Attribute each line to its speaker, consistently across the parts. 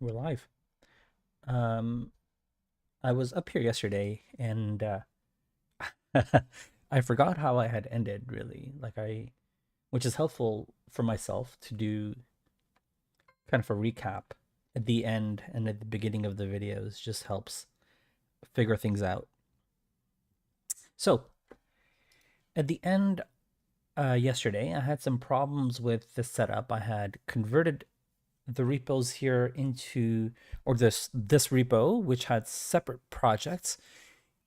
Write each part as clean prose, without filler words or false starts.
Speaker 1: We're live. Um, I was up here yesterday and I forgot how I had ended really. Which is helpful for myself to do kind of a recap at the end and at the beginning of the videos just helps figure things out. So at the end yesterday, I had some problems with the setup. I had converted the repos here into, or this repo, which had separate projects,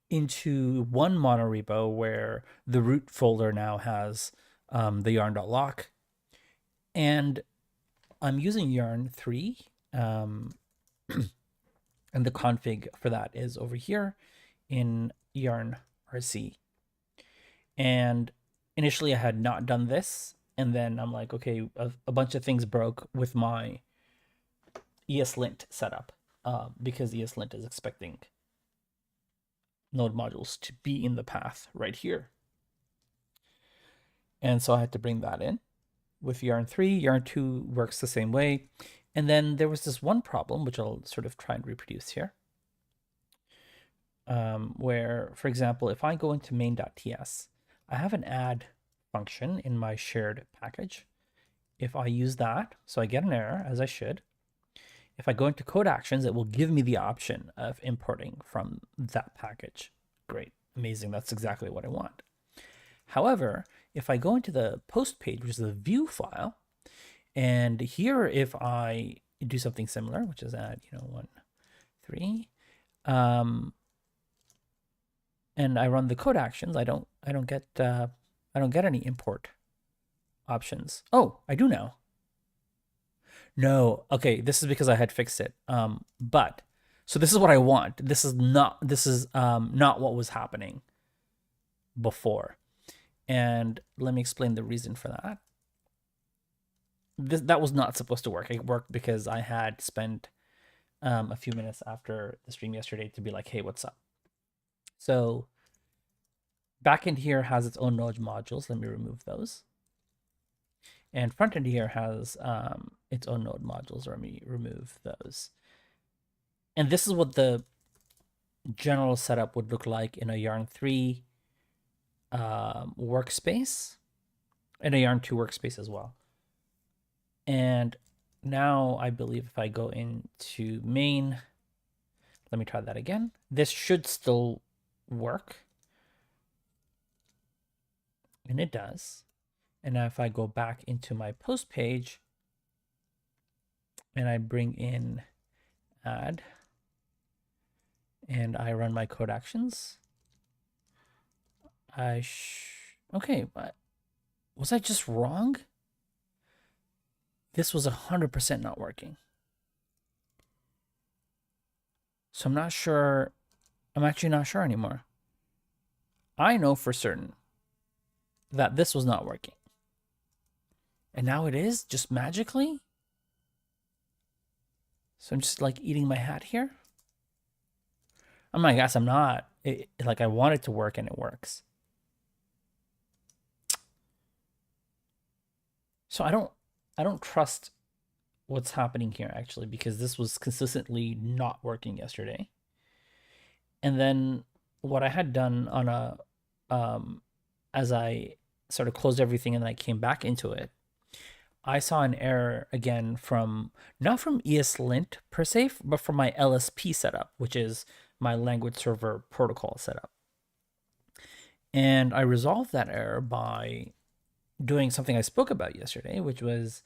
Speaker 1: into one monorepo where the root folder now has the yarn.lock. And I'm using yarn 3. And the config for that is over here in yarn RC. And initially I had not done this. And then I'm like, okay, a bunch of things broke with my ESLint setup because ESLint is expecting node modules to be in the path right here. And so I had to bring that in with yarn 3. Yarn 2 works the same way. And then there was this one problem, which I'll sort of try and reproduce here, where, for example, if I go into main.ts, I have an add function in my shared package. If I use that, so I get an error, as I should. If I go into code actions, it will give me the option of importing from that package. Great, amazing, that's exactly what I want. However, if I go into the post page, which is the Vue file, and here if I do something similar, which is add, 1, 3, and I run the code actions, I don't get any import options. Oh, I do now. No, okay, this is because I had fixed it. But so this is what I want. This is not what was happening before. And let me explain the reason for that. That was not supposed to work. It worked because I had spent a few minutes after the stream yesterday to be like, hey, what's up? So backend here has its own node modules. Let me remove those. And frontend here has its own node modules. Let me remove those. And this is what the general setup would look like in a Yarn 3 workspace and a Yarn 2 workspace as well. And now I believe if I go into main, let me try that again. This should still work. And it does. And now if I go back into my post page and I bring in add and I run my code actions, okay, but was I just wrong? This was 100% not working. So I'm not sure. I'm actually not sure anymore. I know for certain that this was not working. And now it is, just magically. So I'm just like eating my hat here. I guess I'm not. Like I want it to work and it works. So I don't trust what's happening here actually, because this was consistently not working yesterday. And then what I had done on a as I sort of closed everything and I came back into it, I saw an error again from not from ESLint per se, but from my LSP setup, which is my language server protocol setup. And I resolved that error by doing something I spoke about yesterday, which was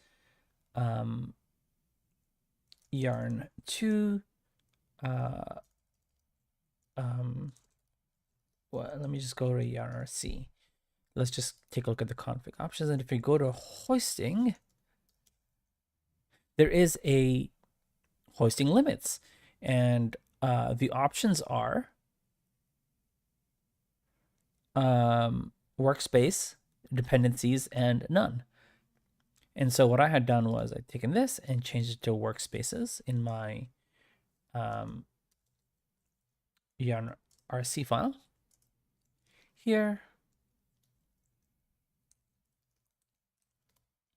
Speaker 1: yarn 2 well, let me just go to yarn RC. Let's just take a look at the config options. And if we go to hoisting, there is a hoisting limits. And the options are workspace, dependencies, and none. And so what I had done was I'd taken this and changed it to workspaces in my yarn RC file. Here,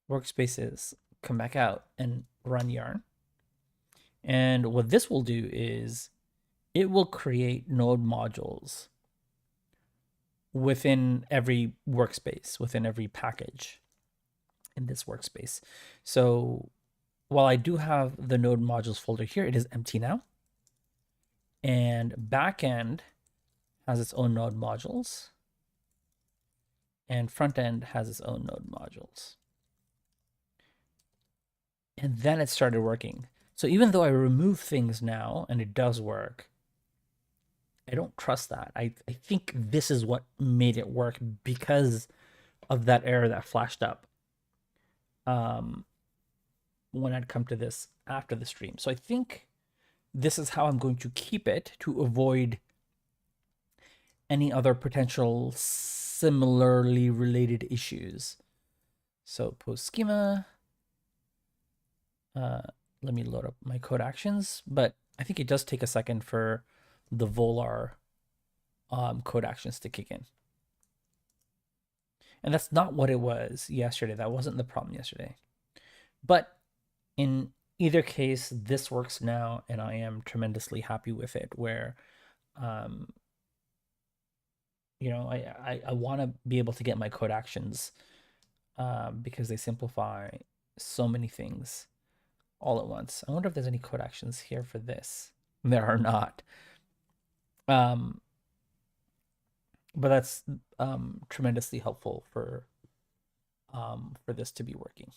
Speaker 1: workspaces, come back out and run yarn. And what this will do is it will create node modules within every workspace, within every package in this workspace. So while I do have the node modules folder here, it is empty now. And backend has its own node modules. And frontend has its own node modules. And then it started working. So even though I remove things now and it does work, I don't trust that. I think this is what made it work because of that error that flashed up when I'd come to this after the stream. So I think this is how I'm going to keep it to avoid any other potential similarly related issues. So post schema. Let me load up my code actions, but I think it does take a second for the Volar code actions to kick in. And that's not what it was yesterday. That wasn't the problem yesterday. But in either case, this works now, and I am tremendously happy with it, where, you know, I want to be able to get my code actions because they simplify so many things all at once. I wonder if there's any code actions here for this. There are not. But that's tremendously helpful for this to be working.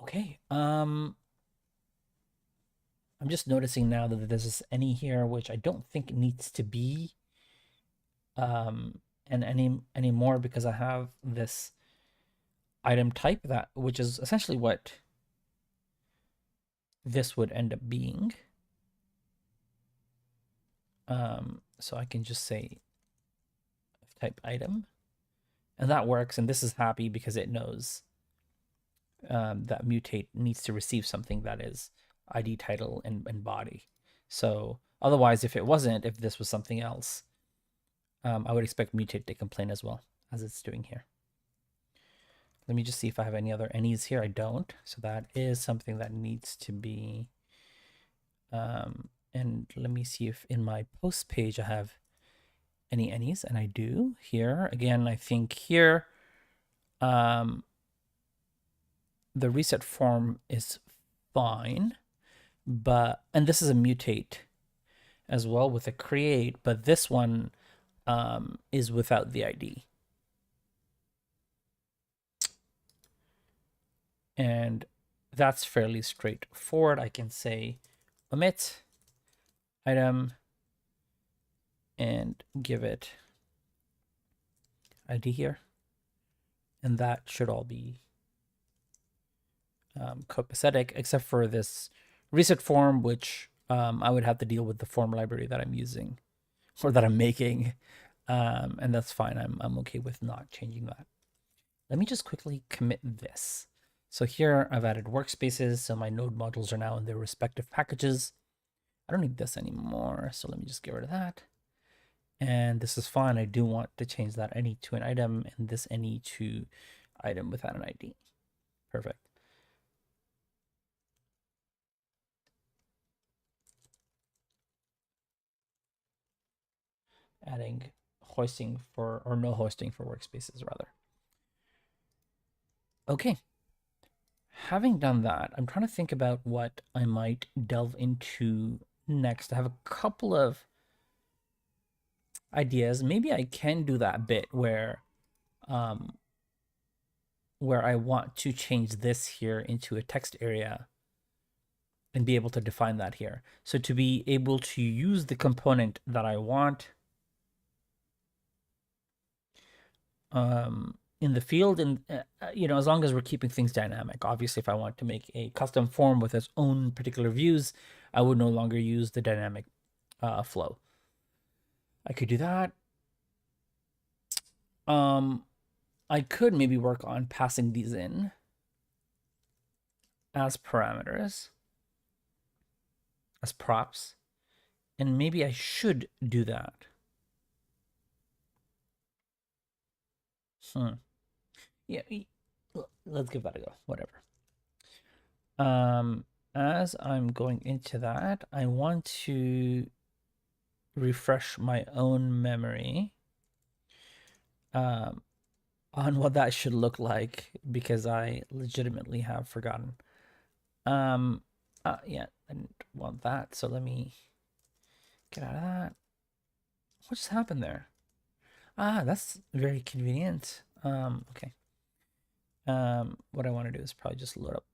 Speaker 1: Okay. I'm just noticing now that there's this any here, which I don't think needs to be and anymore because I have this item type that which is essentially what this would end up being. So I can just say type item, and that works. And this is happy because it knows that mutate needs to receive something that is ID, title, and body. So otherwise, if it wasn't, if this was something else, I would expect mutate to complain as well, as it's doing here. Let me just see if I have any other any's here. I don't. So that is something that needs to be. And let me see if in my post page I have any any's, and I do here. Again, I think here the reset form is fine, but, and this is a mutate as well with a create, but this one is without the ID. And that's fairly straightforward. I can say omit item and give it ID here. And that should all be copacetic, except for this reset form, which I would have to deal with the form library that I'm using or that I'm making. And that's fine. I'm okay with not changing that. Let me just quickly commit this. So here I've added workspaces. So my node modules are now in their respective packages. I don't need this anymore. So let me just get rid of that. And this is fine. I do want to change that any to an item and this any to item without an ID. Perfect. Adding hoisting for, or no hoisting for workspaces rather. Okay. Having done that, I'm trying to think about what I might delve into next. I have a couple of ideas. Maybe I can do that bit where I want to change this here into a text area and be able to define that here. So to be able to use the component that I want in the field, and you know, as long as we're keeping things dynamic. Obviously, if I want to make a custom form with its own particular views, I would no longer use the dynamic flow. I could do that. I could maybe work on passing these in as parameters, as props, and maybe I should do that. Yeah, let's give that a go. Whatever. as I'm going into that, I want to refresh my own memory on what that should look like, because I legitimately have forgotten. Yeah, I didn't want that, so let me get out of that. What just happened there? Ah, that's very convenient. Okay. What I want to do is probably just load up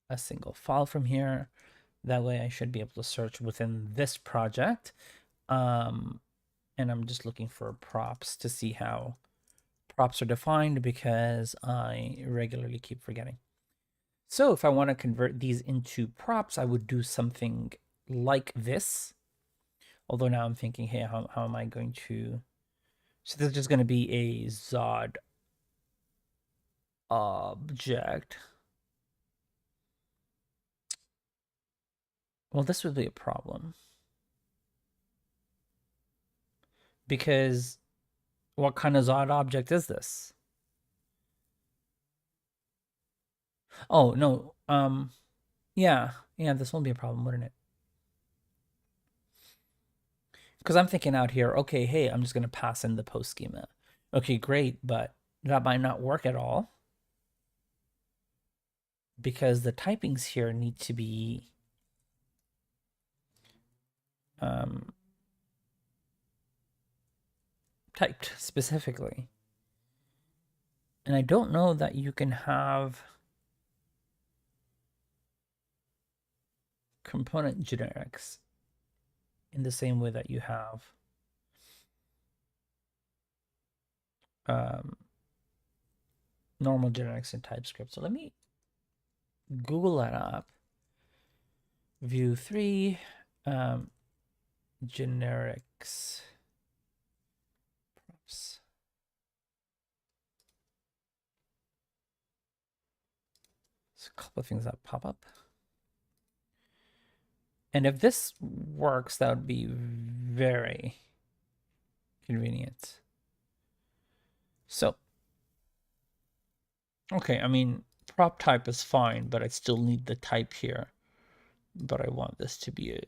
Speaker 1: a single file from here. That way I should be able to search within this project. And I'm just looking for props to see how props are defined, because I regularly keep forgetting. So if I want to convert these into props, I would do something like this. Although now I'm thinking, hey, how am I going to... So this is just going to be a Zod object. Well, this would be a problem, because what kind of Zod object is this? Oh, no. Yeah, this won't be a problem, wouldn't it? Because I'm thinking out here, okay, hey, I'm just going to pass in the post schema. Okay, great, but that might not work at all, because the typings here need to be typed specifically. And I don't know that you can have component generics in the same way that you have normal generics in TypeScript. So let me Google that up. Vue 3 generics props. There's a couple of things that pop up. And if this works, that would be very convenient. So, okay, I mean, prop type is fine, but I still need the type here. But I want this to be a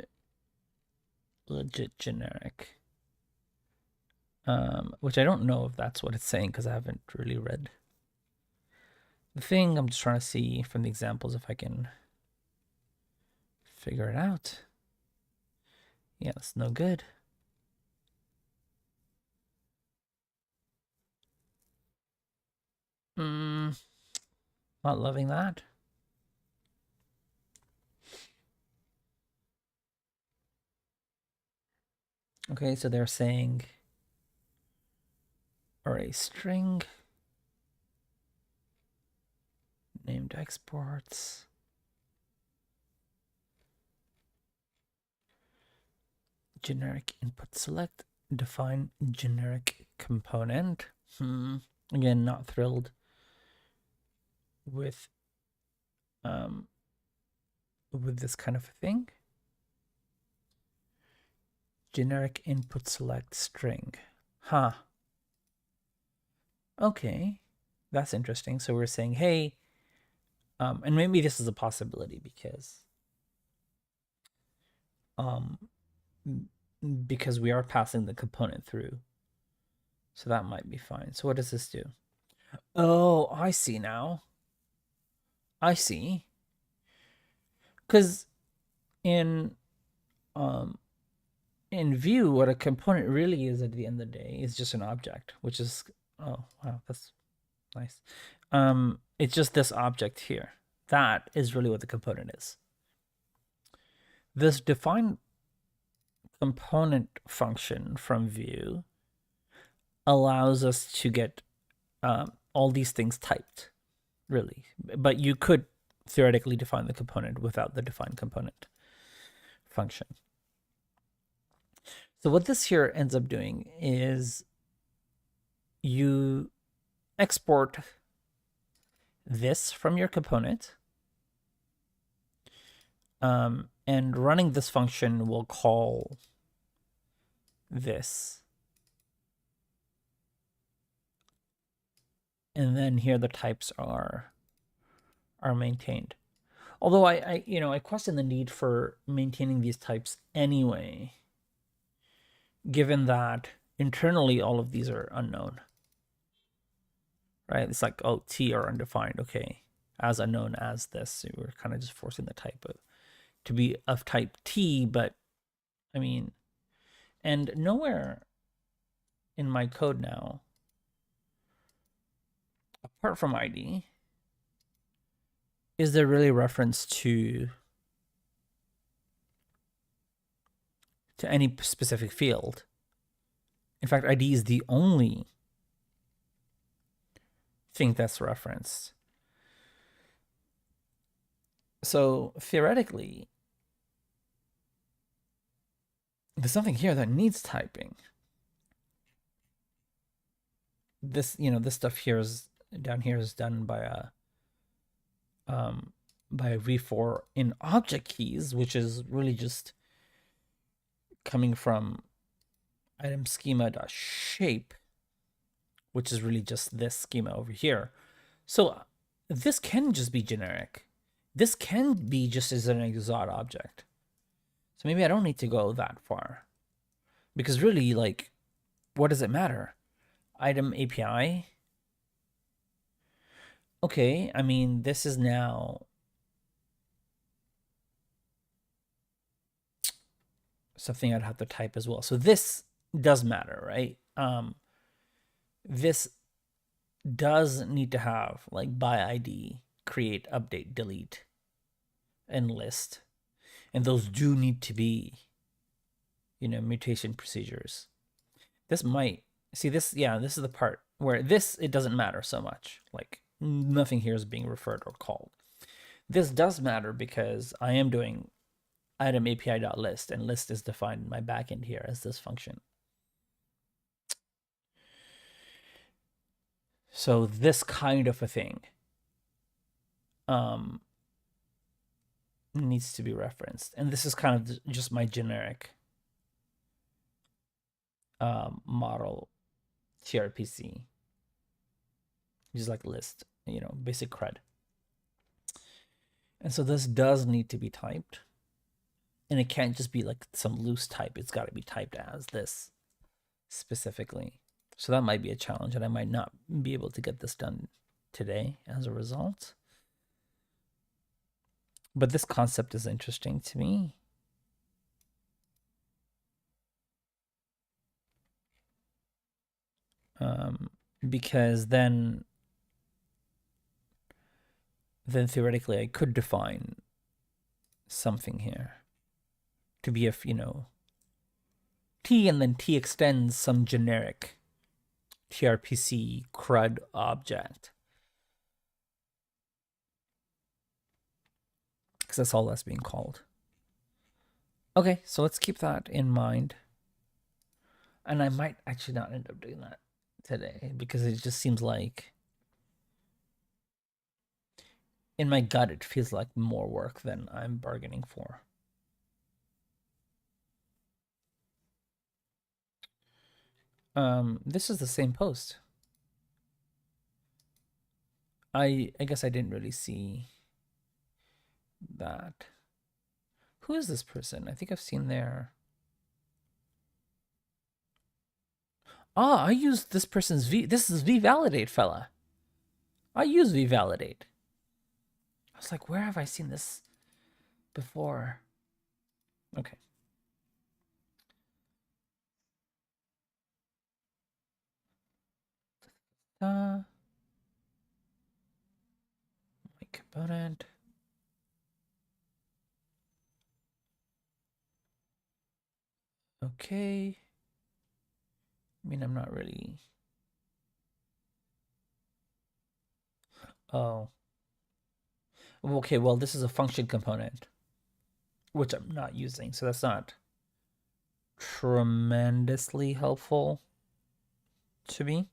Speaker 1: legit generic. Which I don't know if that's what it's saying, because I haven't really read the thing. I'm just trying to see from the examples if I can figure it out. Yeah, it's no good. Not loving that. Okay, so they're saying array string, named exports, generic input select, define generic component. Again, not thrilled with this kind of thing. Generic input select string. Huh. Okay, that's interesting. So we're saying, hey, and maybe this is a possibility because we are passing the component through. So that might be fine. So what does this do? Oh, I see now. I see. Because in Vue, what a component really is at the end of the day is just an object, which is, oh wow, that's nice. It's just this object here. That is really what the component is. This define component function from Vue allows us to get all these things typed, really. But you could theoretically define the component without the define component function. So what this here ends up doing is you export this from your component, and running this function will call this. And then here the types are are maintained. Although I question the need for maintaining these types anyway, given that internally all of these are unknown, right? It's like, oh, T are undefined. Okay, as unknown as this. So we're kind of just forcing the type to be of type T, but I mean, and nowhere in my code now, apart from ID, is there really reference to any specific field. In fact, ID is the only thing that's referenced. So theoretically, there's something here that needs typing. This, this stuff here is down here is done by a v4 in object keys, which is really just coming from item schema.shape, which is really just this schema over here. So this can just be generic. This can be just as an exot object. So maybe I don't need to go that far. Because really, like, what does it matter? Item API? Okay, I mean, this is now something I'd have to type as well. So this does matter, right? This does need to have, like, by ID, create, update, delete, and list. And those do need to be, mutation procedures. This might, see this, yeah, this is the part where this, it doesn't matter so much. Like, nothing here is being referred or called. This does matter because I am doing item API.list, and list is defined in my backend here as this function. So this kind of a thing needs to be referenced. And this is kind of just my generic model tRPC. Just like list, basic CRUD. And so this does need to be typed. And it can't just be like some loose type. It's got to be typed as this specifically. So that might be a challenge, and I might not be able to get this done today as a result. But this concept is interesting to me. Because then theoretically I could define something here to be if, T, and then T extends some generic tRPC CRUD object. Because that's all that's being called. Okay, so let's keep that in mind. And I might actually not end up doing that today because it just seems like, in my gut, it feels like more work than I'm bargaining for. This is the same post. I guess I didn't really see that. Who is this person? I think I've seen their... Ah, I used this person's this is vValidate fella. I use vValidate. I was like, where have I seen this before? Okay. My component. Okay. I mean, I'm not really... Oh. Okay, well, this is a function component, which I'm not using, so that's not tremendously helpful to me.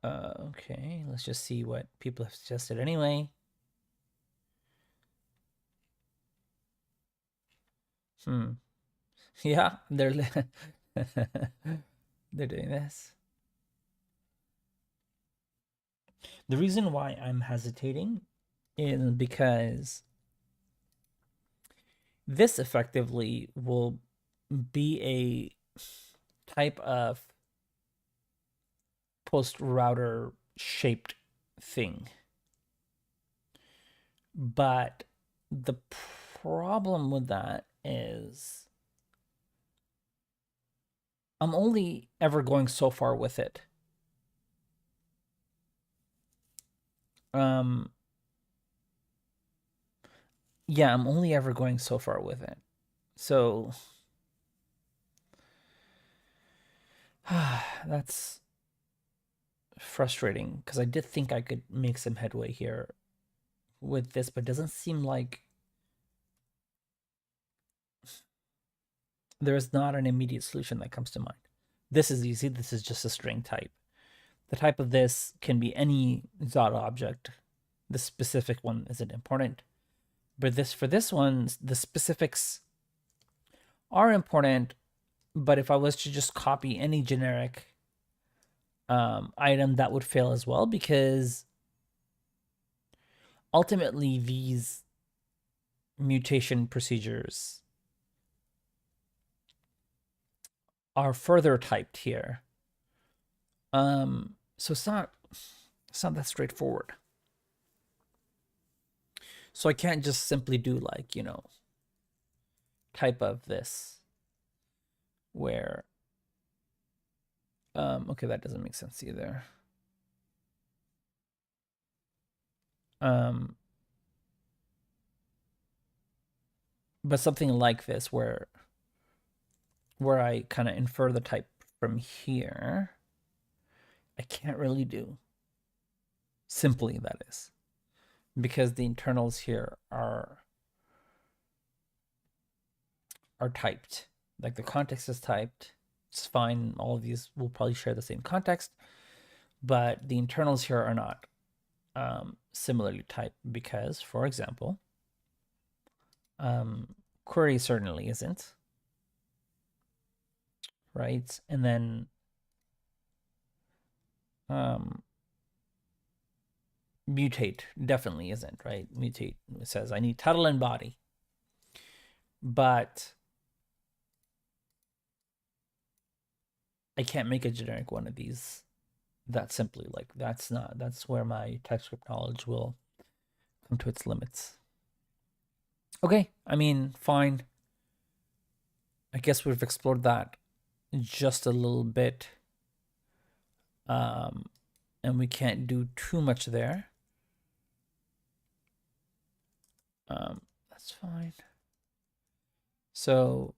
Speaker 1: Okay, let's just see what people have suggested anyway. Yeah, they're they're doing this. The reason why I'm hesitating is because this effectively will be a type of post router shaped thing. But the problem with that is I'm only ever going so far with it. Yeah, I'm only ever going so far with it. So that's frustrating because I did think I could make some headway here with this, but it doesn't seem like there is not an immediate solution that comes to mind. This is easy. This is just a string type. The type of this can be any Zod object. The specific one isn't important. But for this one, the specifics are important. But if I was to just copy any generic item, that would fail as well, because ultimately these mutation procedures are further typed here. So it's not that straightforward. So I can't just simply do like, type of this where okay, that doesn't make sense either. But something like this where I kind of infer the type from here, I can't really do. Simply, that is. Because the internals here are typed. Like the context is typed. It's fine. All of these will probably share the same context. But the internals here are not similarly typed because, for example, query certainly isn't. Right? And then mutate definitely isn't, right? Mutate says I need title and body. But I can't make a generic one of these that simply. Like that's where my TypeScript knowledge will come to its limits. Okay, I mean, fine. I guess we've explored that just a little bit. And we can't do too much there. That's fine. So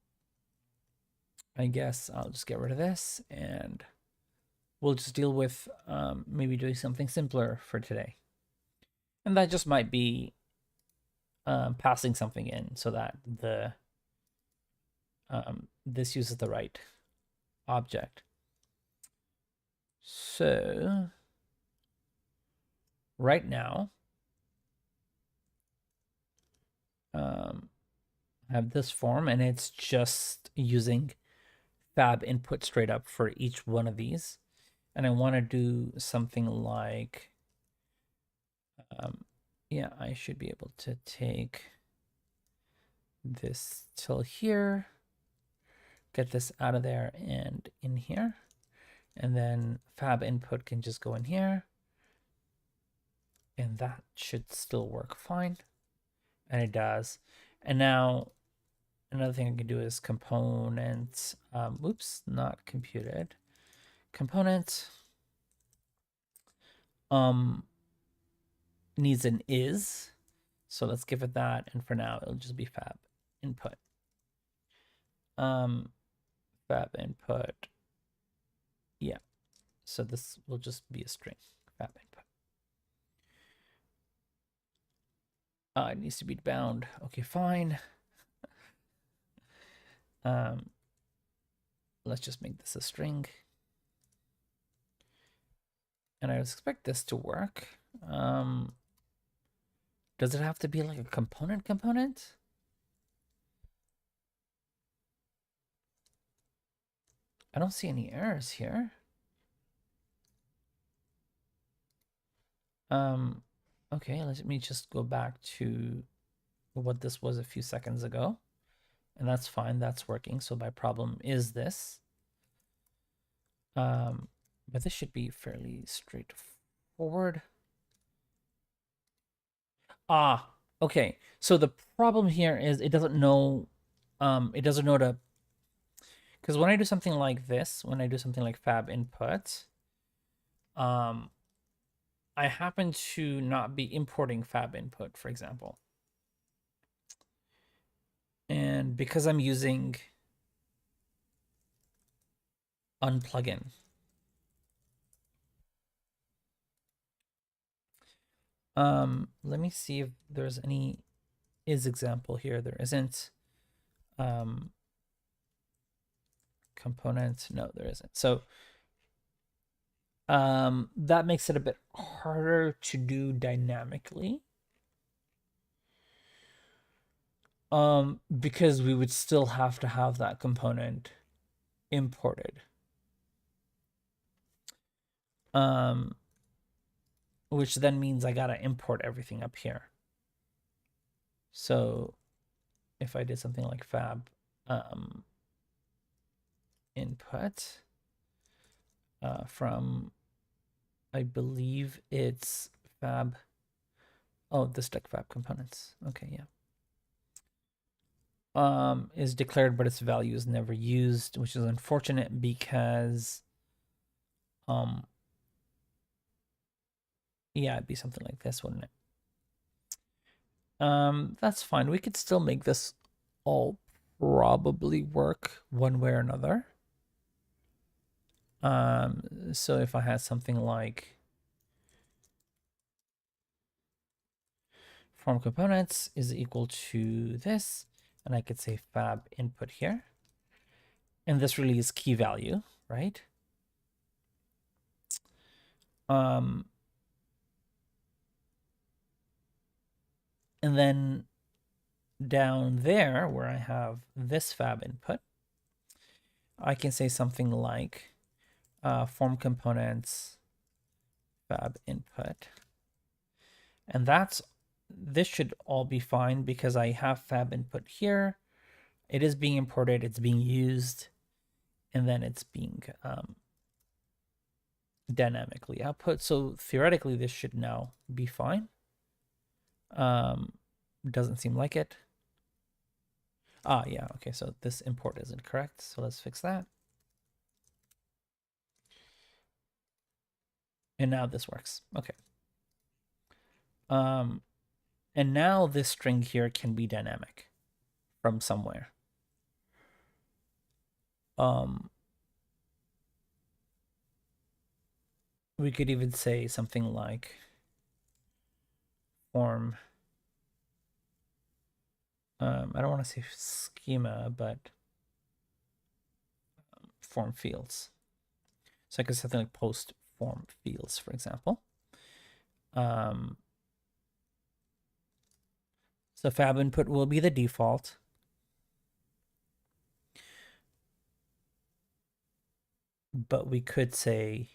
Speaker 1: I guess I'll just get rid of this and we'll just deal with maybe doing something simpler for today. And that just might be passing something in so that this uses the right object. So right now, I have this form and it's just using fab input straight up for each one of these. And I want to do something like, yeah, I should be able to take this till here, get this out of there and in here. And then fab input can just go in here. And that should still work fine. And it does. And now another thing I can do is components. Oops, not computed. Component needs an is. So let's give it that. And for now, it'll just be fab input. Fab input. Yeah. So this will just be a string, fab input. It needs to be bound. Okay, fine. Let's just make this a string. And I expect this to work. Does it have to be like a component? I don't see any errors here. Okay, let me just go back to what this was a few seconds ago. And that's fine, that's working. So my problem is this. But this should be fairly straightforward. Okay. So the problem here is it doesn't know to, because when I do something like this, when I do something like fab input, I happen to not be importing fab input, for example. And because I'm using unplugin, let me see if there's any example here. There isn't. Component, no, there isn't. So that makes it a bit harder to do dynamically. Because we would still have to have that component imported. Which then means I gotta import everything up here. So if I did something like fab input from, I believe it's fab. Oh, the stack fab components. Okay, yeah. Is declared, but its value is never used, which is unfortunate because yeah, it'd be something like this, wouldn't it? That's fine. We could still make this all probably work one way or another. So if I had something like form components is equal to this, and I could say fab input here. And this really is key value, right? And then down there where I have this fab input, I can say something like form components fab input. And this should all be fine because I have fab input here. It is being imported, it's being used, and then it's being dynamically output. So theoretically, this should now be fine. Doesn't seem like it. Yeah, okay, so this import isn't correct. So let's fix that. And now this works. Okay. And now this string here can be dynamic from somewhere. We could even say something like form. I don't want to say schema, but form fields. So I could say something like post form fields, for example. So fab input will be the default. But we could say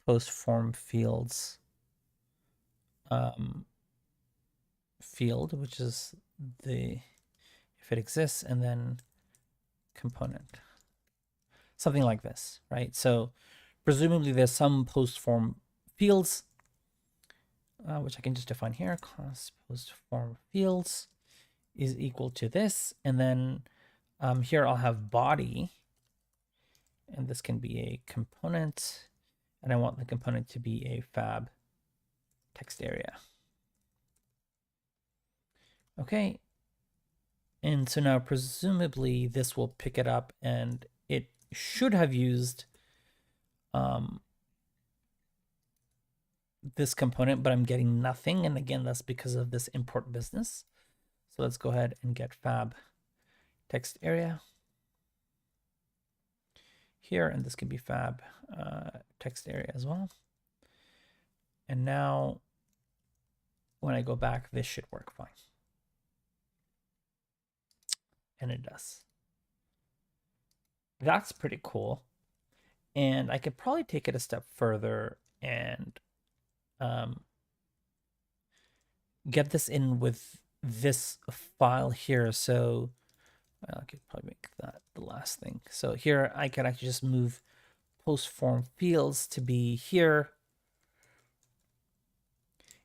Speaker 1: post form fields field, which is if it exists, and then component. Something like this, right? So presumably there's some post form fields, which I can just define here. Class post form fields is equal to this. And then here I'll have body. And this can be a component. And I want the component to be a fab text area. Okay. And so now presumably this will pick it up and it should have used this component, but I'm getting nothing. And again, that's because of this import business. So let's go ahead and get fab text area here. And this can be fab text area as well. And now when I go back, this should work fine. And it does. That's pretty cool. And I could probably take it a step further and get this in with this file here. So I could probably make that the last thing. So here I could actually just move post form fields to be here.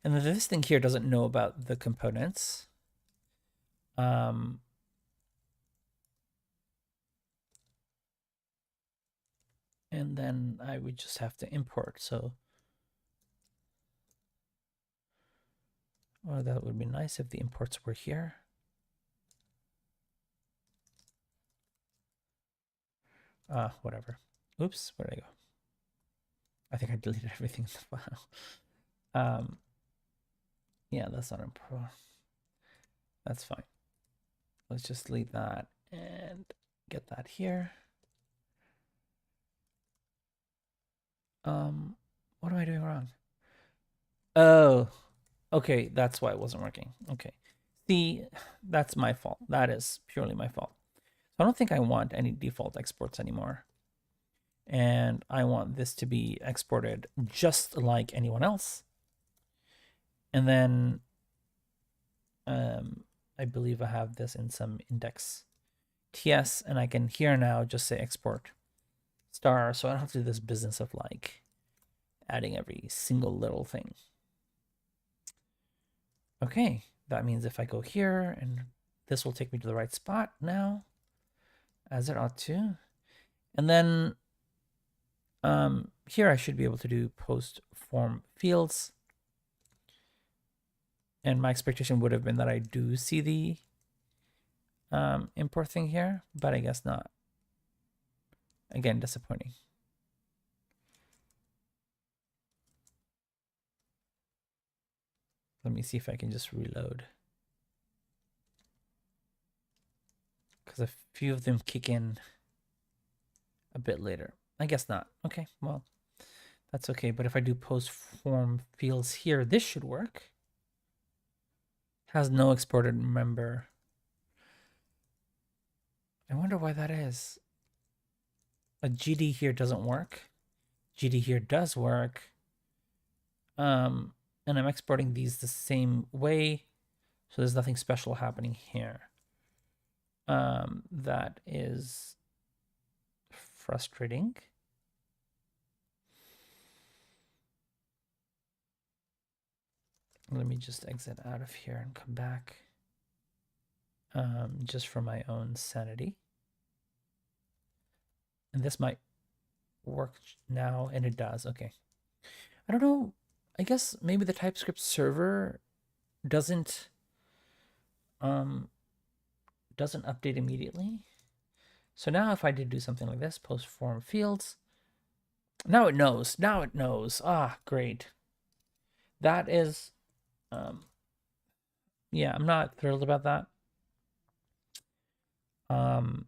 Speaker 1: And then this thing here doesn't know about the components. And then I would just have to import. So well, that would be nice if the imports were here. Whatever. Oops, where did I go? I think I deleted everything in the file. Yeah, that's not important. That's fine. Let's just delete that and get that here. What am I doing wrong? Oh, okay, that's why it wasn't working. Okay. See, that's my fault. That is purely my fault. So I don't think I want any default exports anymore. And I want this to be exported just like anyone else. And then I believe I have this in some index TS, and I can here now just say export star, so I don't have to do this business of like adding every single little thing. Okay, that means if I go here, and this will take me to the right spot now, as it ought to. And then here I should be able to do post form fields. And my expectation would have been that I do see the import thing here, but I guess not. Again, disappointing. Let me see if I can just reload. Because a few of them kick in a bit later. I guess not. Okay, well, that's okay. But if I do post form fields here, this should work. Has no exported member. I wonder why that is. A GD here doesn't work. GD here does work. And I'm exporting these the same way. So there's nothing special happening here. That is frustrating. Let me just exit out of here and come back. Just for my own sanity. And this might work now, and it does. Okay. I don't know. I guess maybe the TypeScript server doesn't update immediately. So now if I did do something like this, post form fields, now it knows. Now it knows. Ah, great. That is, yeah, I'm not thrilled about that. And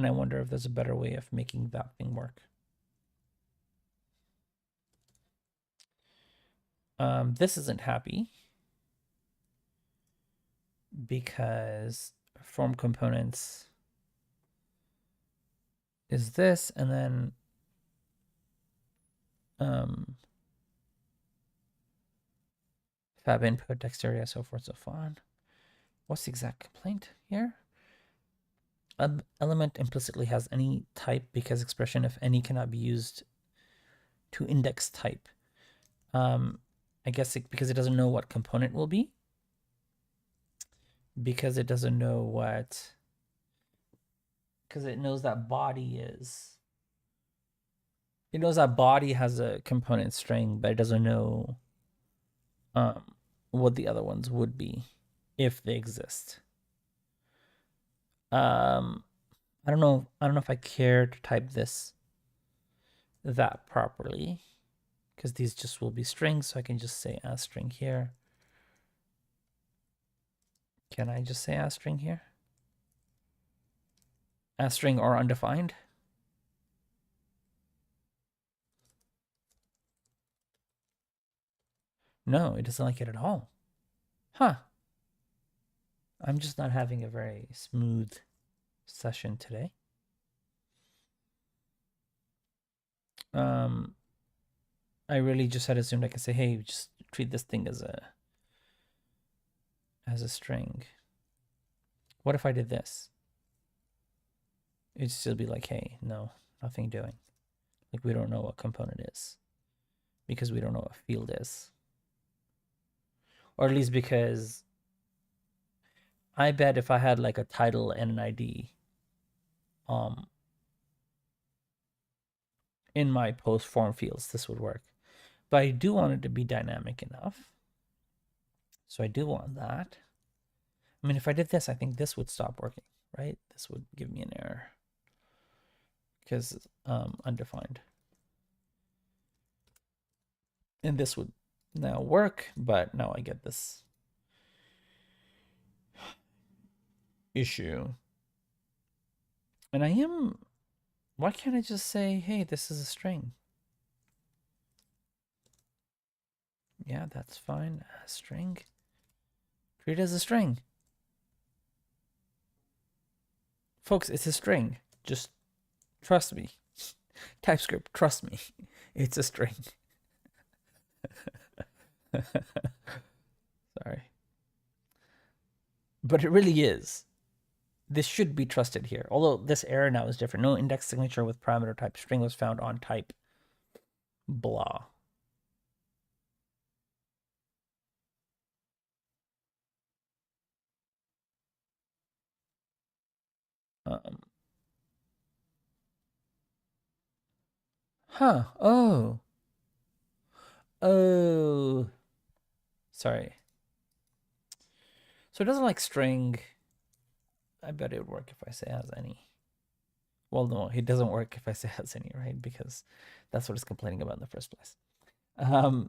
Speaker 1: I wonder if there's a better way of making that thing work. This isn't happy because form components is this, and then fab input, text area, so forth, so on. What's the exact complaint here? Element implicitly has any type because expression if any cannot be used to index type. I guess because it doesn't know what component will be. Because it doesn't know what, because it knows that body is, it knows that body has a component string, but it doesn't know what the other ones would be if they exist. I don't know if I care to type that properly, because these just will be strings, so I can just say a string here. Can I just say a string here? A string or undefined? No, it doesn't like it at all. Huh. I'm just not having a very smooth session today. I really just had assumed I could say, hey, just treat this thing as a string. What if I did this? It'd still be like, hey, no, nothing doing. Like we don't know what component is because we don't know what field is. Or at least because I bet if I had like a title and an ID in my post form fields, this would work. But I do want it to be dynamic enough. So I do want that. I mean, if I did this, I think this would stop working, right? This would give me an error because undefined. And this would now work, but now I get this issue. And why can't I just say, hey, this is a string? Yeah, that's fine. A string. Treat it as a string. Folks, it's a string. Just trust me. TypeScript, trust me. It's a string. Sorry. But it really is. This should be trusted here. Although this error now is different. No index signature with parameter type string was found on type blah. Oh. Oh. Sorry. So it doesn't like string. I bet it would work if I say has any. Well, no, it doesn't work if I say has any, right? Because that's what it's complaining about in the first place.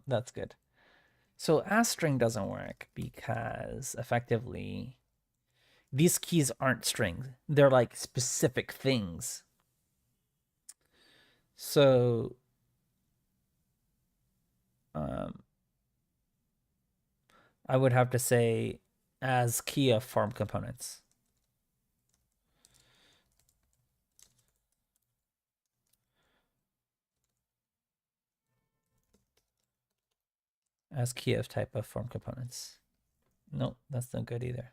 Speaker 1: That's good. So as string doesn't work because effectively these keys aren't strings. They're like specific things. So I would have to say as key of form components. As key of type of form components. Nope, that's no good either.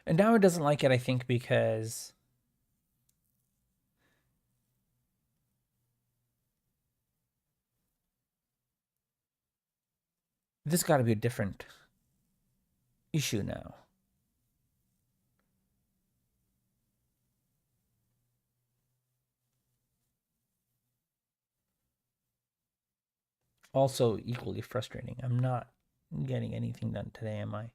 Speaker 1: And now it doesn't like it, I think, because this got to be a different issue now. Also equally frustrating. I'm not getting anything done today, am I?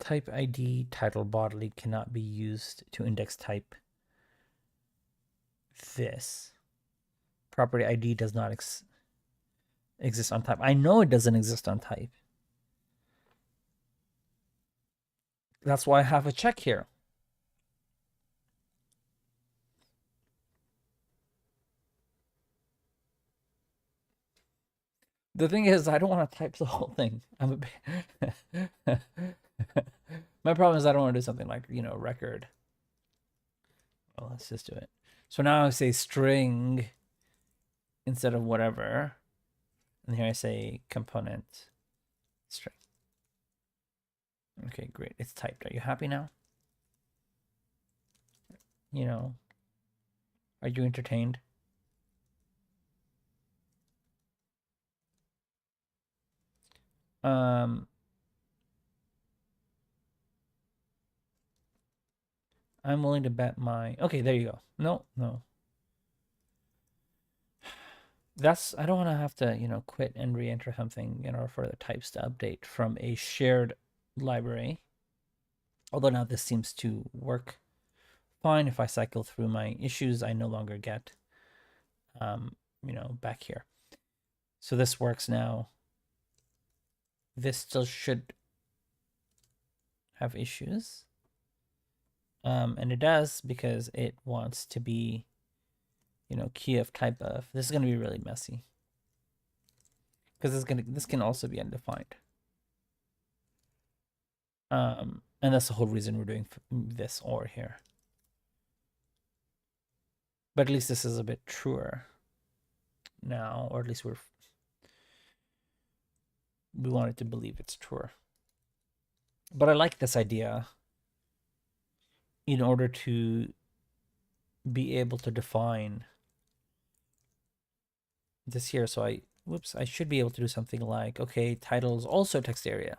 Speaker 1: Type ID title bodily cannot be used to index type this. Property ID does not exist on type. I know it doesn't exist on type. That's why I have a check here. The thing is, I don't want to type the whole thing. I'm a My problem is I don't want to do something like, record. Well, let's just do it. So now I say string instead of whatever. And here I say component string. Okay, great. It's typed. Are you happy now? Are you entertained? I'm willing to bet my... Okay, there you go. No. I don't want to have to, quit and re-enter something in order for the types to update from a shared library. Although now this seems to work fine. If I cycle through my issues, I no longer get, back here. So this works now. This still should have issues. And it does because it wants to be, you know, key of type of. This is going to be really messy because this can also be undefined. And that's the whole reason we're doing this or here. But at least this is a bit truer now, or at least we wanted to believe it's truer. But I like this idea in order to be able to define this here. So I should be able to do something like, okay, title is also text area.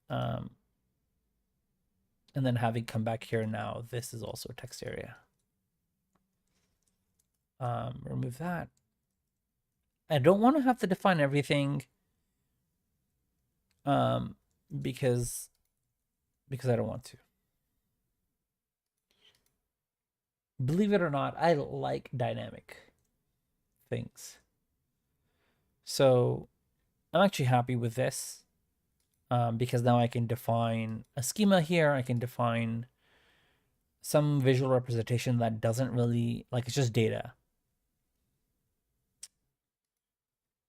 Speaker 1: And then having come back here now, this is also text area. Remove that. I don't want to have to define everything because I don't want to. Believe it or not, I like dynamic things. So I'm actually happy with this because now I can define a schema here. I can define some visual representation that doesn't really, like, it's just data.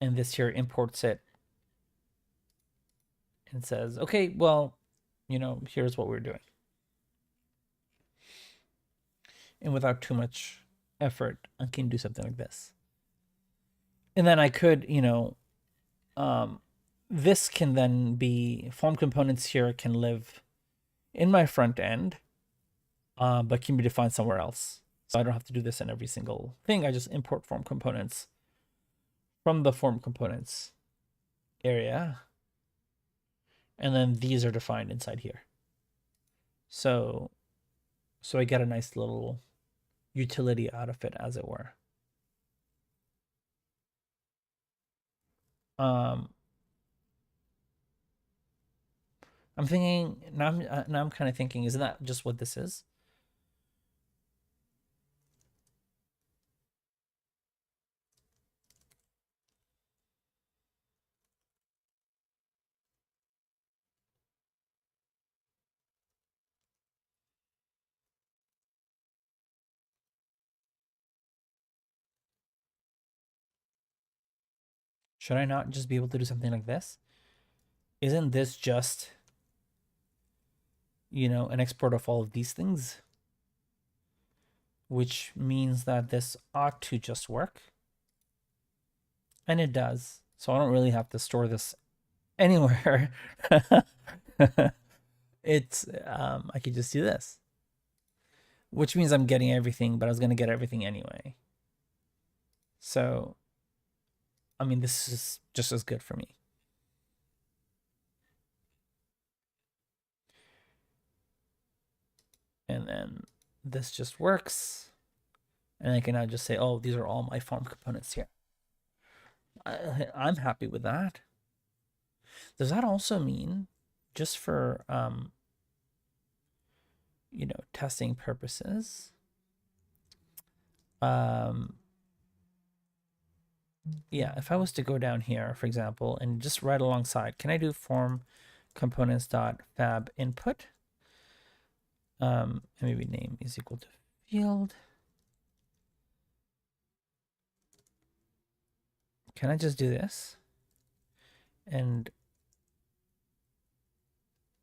Speaker 1: And this here imports it and says, okay, well, you know, here's what we're doing. And without too much effort, I can do something like this. And then I could, you know, this can then be, form components here can live in my front end, but can be defined somewhere else. So I don't have to do this in every single thing. I just import form components from the form components area. And then these are defined inside here. So I get a nice little utility out of it, as it were. I'm thinking now. I'm kind of thinking, isn't that just what this is? Should I not just be able to do something like this? Isn't this just, you know, an export of all of these things? Which means that this ought to just work. And it does. So I don't really have to store this anywhere. It's, I could just do this. Which means I'm getting everything, but I was going to get everything anyway. So, I mean, this is just as good for me. And then this just works. And I can now just say, oh, these are all my form components here. I'm happy with that. Does that also mean, just for, you know, testing purposes, yeah, if I was to go down here, for example, and just right alongside, can I do form components dot fab input? And maybe name is equal to field. Can I just do this? And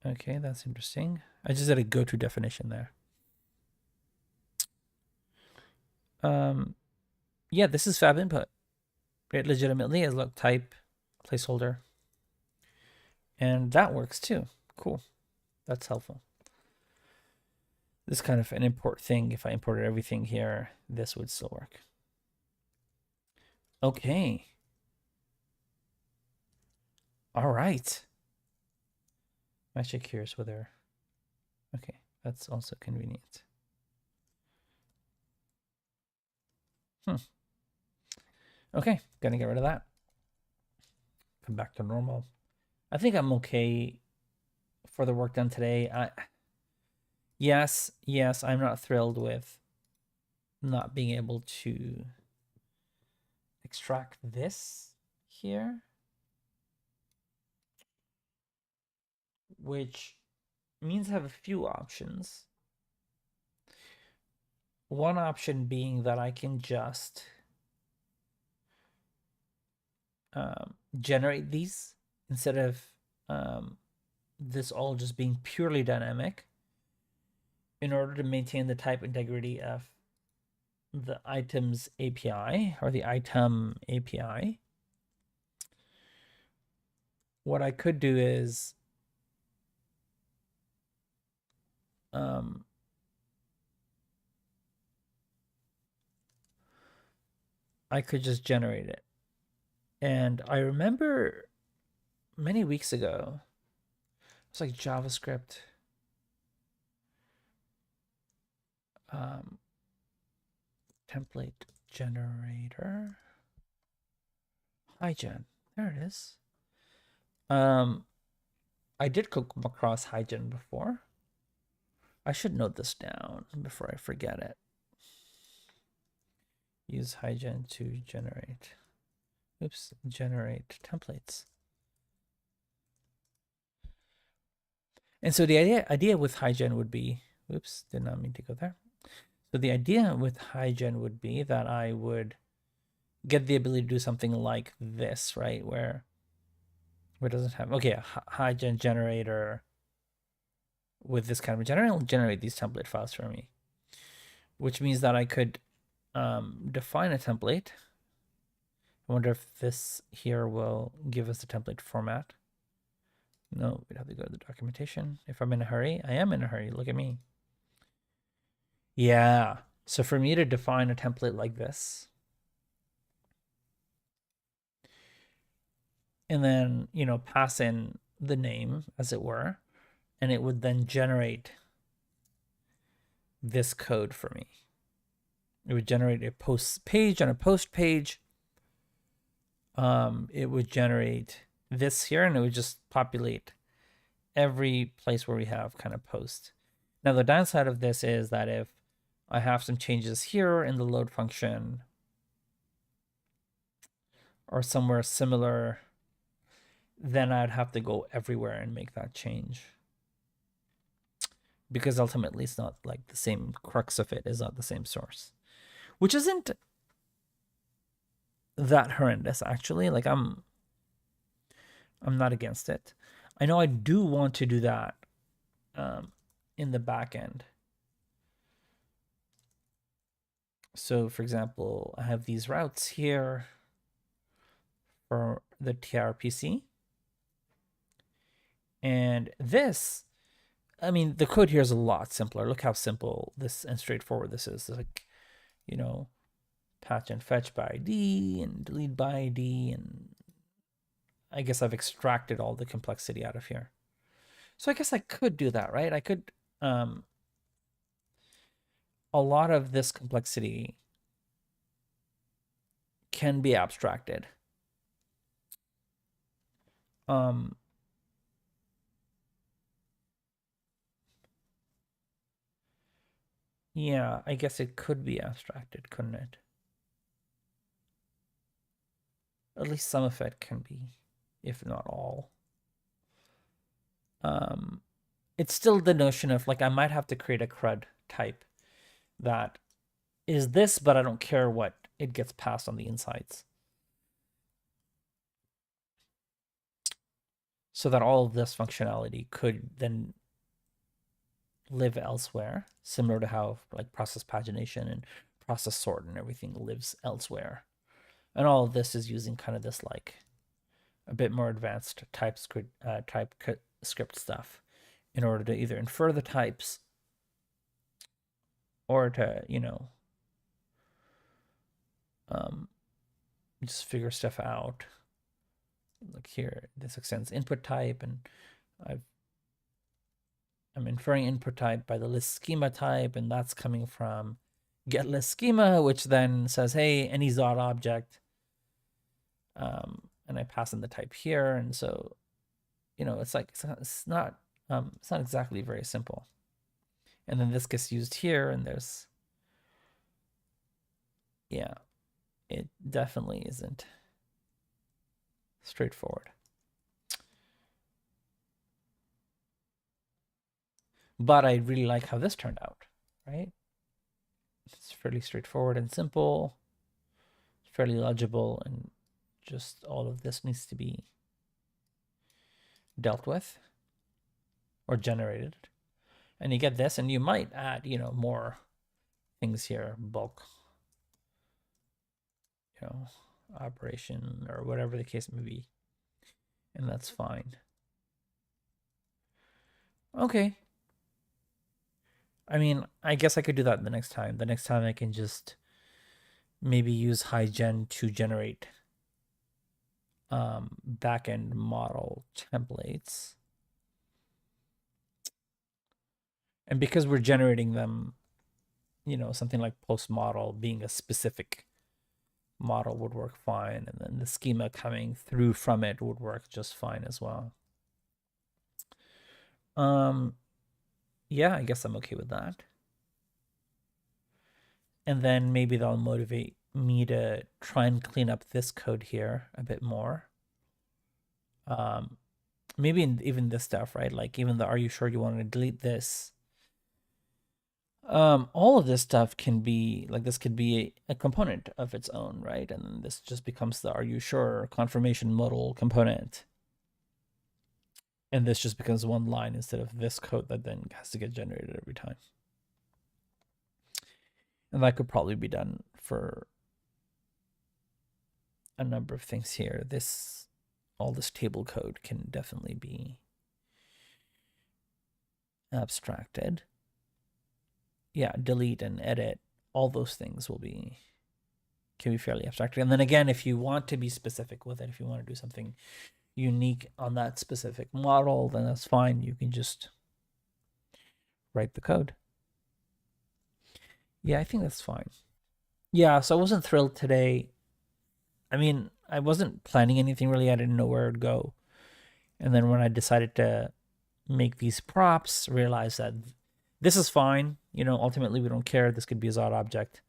Speaker 1: okay, that's interesting. I just did a go-to definition there. Yeah, this is fab input. It legitimately is look type placeholder. And that works too. Cool. That's helpful. This is kind of an import thing. If I imported everything here, this would still work. Okay. All right. I'm actually curious whether, okay, that's also convenient. Okay, gonna get rid of that. Come back to normal. I think I'm okay for the work done today. Yes, I'm not thrilled with not being able to extract this here. which means I have a few options. One option being that I can just generate these instead of this all just being purely dynamic in order to maintain the type integrity of the items API or the item API. What I could do is I could just generate it. And I remember many weeks ago, it's like JavaScript. Template generator. Hygen. There it is. I did come across Hygen before. I should note this down before I forget it. Use Hygen to generate. Oops, generate templates. And so the idea with Hygen would be, oops, did not mean to go there. So the idea with Hygen would be that I would get the ability to do something like this, right? Where it doesn't have, okay, a Hygen generator with this kind of generator will generate these template files for me, which means that I could define a template. I wonder if this here will give us the template format. No, we'd have to go to the documentation. If I'm in a hurry, I am in a hurry. Look at me. Yeah. So for me to define a template like this, and then, you know, pass in the name, as it were, and it would then generate this code for me. It would generate a post page and a post page. It would generate this here, and it would just populate every place where we have kind of post. Now, the downside of this is that if I have some changes here in the load function or somewhere similar, then I'd have to go everywhere and make that change. Because ultimately it's not like the same crux of it is not the same source. Which isn't that horrendous, actually. Like I'm not against it. I know I do want to do that in the back end. So for example, I have these routes here for the tRPC. And this, I mean, the code here is a lot simpler. Look how simple this and straightforward this is. It's like, you know, patch and fetch by ID and delete by ID. And I guess I've extracted all the complexity out of here. So I guess I could do that, right? I could, a lot of this complexity can be abstracted. Yeah, I guess it could be abstracted, couldn't it? At least some of it can be, if not all. It's still the notion of like I might have to create a CRUD type that is this, but I don't care what it gets passed on the insides. So that all of this functionality could then live elsewhere, similar to how like process pagination and process sort and everything lives elsewhere. And all of this is using kind of this like a bit more advanced TypeScript stuff in order to either infer the types or to, you know, just figure stuff out. Like here, this extends input type, and I'm inferring input type by the list schema type, and that's coming from get list schema, which then says, hey, any Zod object. And I pass in the type here, and so, you know, it's like it's not exactly very simple. And then this gets used here, and there's, yeah, it definitely isn't straightforward. But I really like how this turned out, right? It's fairly straightforward and simple, fairly legible, and just all of this needs to be dealt with or generated. And you get this, and you might add, more things here, bulk, operation or whatever the case may be. And that's fine. Okay. I mean, I guess I could do that the next time. The next time I can just maybe use HiGen to generate backend model templates. And because we're generating them, something like post model being a specific model would work fine. And then the schema coming through from it would work just fine as well. Yeah, I guess I'm okay with that. And then maybe that'll motivate me to try and clean up this code here a bit more. Maybe even this stuff, right? Like even the, are you sure you want to delete this? All of this stuff can be, like this could be a component of its own, right? And then this just becomes the are you sure confirmation modal component. And this just becomes one line instead of this code that then has to get generated every time. And that could probably be done for a number of things here. All this table code can definitely be abstracted. Yeah, delete and edit, all those things can be fairly abstracted. And then again, if you want to be specific with it, if you want to do something unique on that specific model, then that's fine. You can just write the code. Yeah, I think that's fine. Yeah, so I wasn't thrilled today. I mean, I wasn't planning anything really. I didn't know where it'd go. And then when I decided to make these props, realize that this is fine. Ultimately we don't care. This could be a Zod object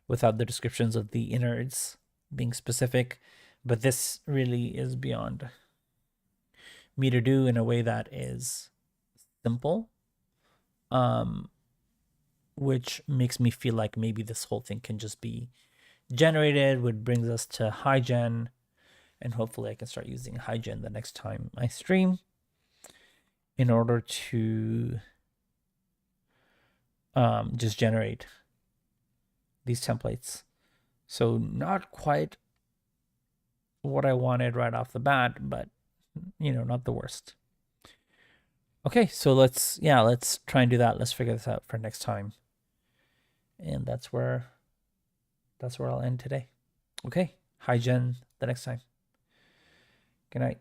Speaker 1: without the descriptions of the innards being specific. But this really is beyond me to do in a way that is simple. Which makes me feel like maybe this whole thing can just be generated, which brings us to HiGen. And hopefully I can start using HiGen the next time I stream in order to just generate these templates. So not quite what I wanted right off the bat, but not the worst. Okay, so let's try and do that. Let's figure this out for next time. And that's where I'll end today. Okay, HiGen the next time. Good night.